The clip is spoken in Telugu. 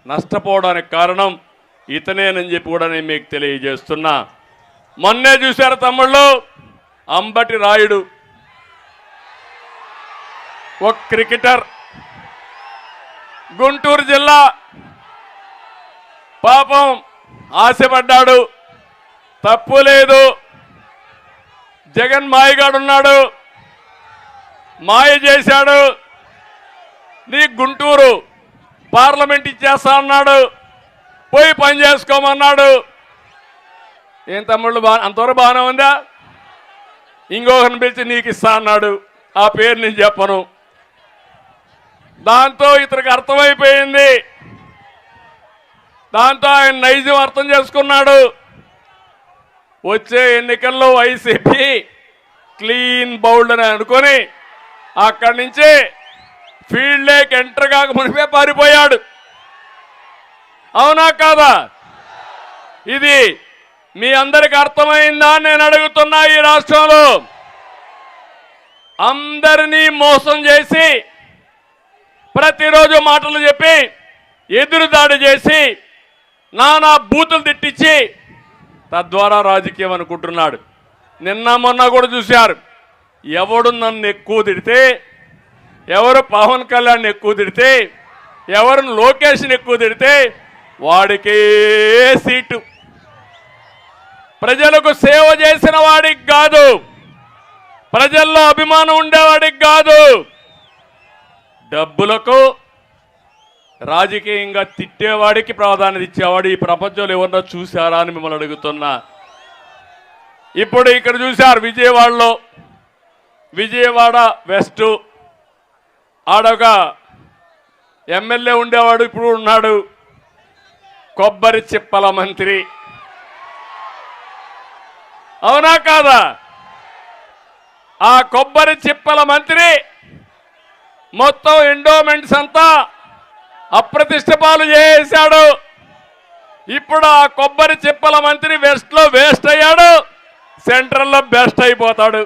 నష్టపోవడానికి కారణం ఇతనేనని చెప్పి కూడా నేను మీకు తెలియజేస్తున్నా. మొన్నే చూశారు తమ్ముళ్ళు, అంబటి రాయుడు ఒక క్రికెటర్, గుంటూరు జిల్లా, పాపం ఆశపడ్డాడు, తప్పు లేదు. జగన్ మాయగాడున్నాడు, మాయ చేశాడు, నీ గుంటూరు పార్లమెంట్ ఇచ్చేస్తా అన్నాడు, పోయి పని చేసుకోమన్నాడు. ఏం తమ్ముళ్ళు అంతవరకు బాగానే ఉందా? ఇంకొకరిని పిలిచి నీకు ఇస్తా అన్నాడు, ఆ పేరు నేను చెప్పను. దాంతో ఇతనికి అర్థమైపోయింది, దాంతో ఆయన నైజం అర్థం చేసుకున్నాడు. వచ్చే ఎన్నికల్లో వైసీపీ క్లీన్ బౌల్డ్ అని అనుకొని అక్కడి నుంచి ఫీల్డ్ లేక్ ఎంటర్ కాక మునిపే పారిపోయాడు. అవునా కాదా? ఇది మీ అందరికి అర్థమైందా నేను అడుగుతున్నా. ఈ రాష్ట్రంలో అందరినీ మోసం చేసి, ప్రతిరోజు మాటలు చెప్పి, ఎదురుదాడి చేసి, నానా బూతులు తిట్టించి తద్వారా రాజకీయం అనుకుంటున్నాడు. నిన్న మొన్న కూడా చూశారు, ఎవడు నన్ను ఎక్కువ తిడితే, ఎవరు పవన్ కళ్యాణ్ ఎక్కువ తిడితే, ఎవరు లోకేష్ని ఎక్కువ తిడితే వాడికే సీటు. ప్రజలకు సేవ చేసిన వాడికి కాదు, ప్రజల్లో అభిమానం ఉండేవాడికి కాదు, డబ్బులకు రాజకీయంగా తిట్టేవాడికి ప్రాధాన్యత ఇచ్చేవాడు ఈ ప్రపంచంలో ఎవరన్నా చూశారా అని మిమ్మల్ని అడుగుతున్నా. ఇప్పుడు ఇక్కడ చూశారు విజయవాడలో, విజయవాడ వెస్ట్ ఆడొక ఎమ్మెల్యే ఉండేవాడు, ఇప్పుడు ఉన్నాడు, కొబ్బరి చిప్పల మంత్రి. అవునా కాదా? ఆ కొబ్బరి చిప్పల మంత్రి మొత్తం ఎండోమెంట్స్ అంతా అప్రతిష్ట పాలు చేశాడు. ఇప్పుడు ఆ కొబ్బరి చిప్పల మంత్రి వెస్ట్ లో వేస్ట్ అయ్యాడు, సెంట్రల్ లో బెస్ట్ అయిపోతాడు.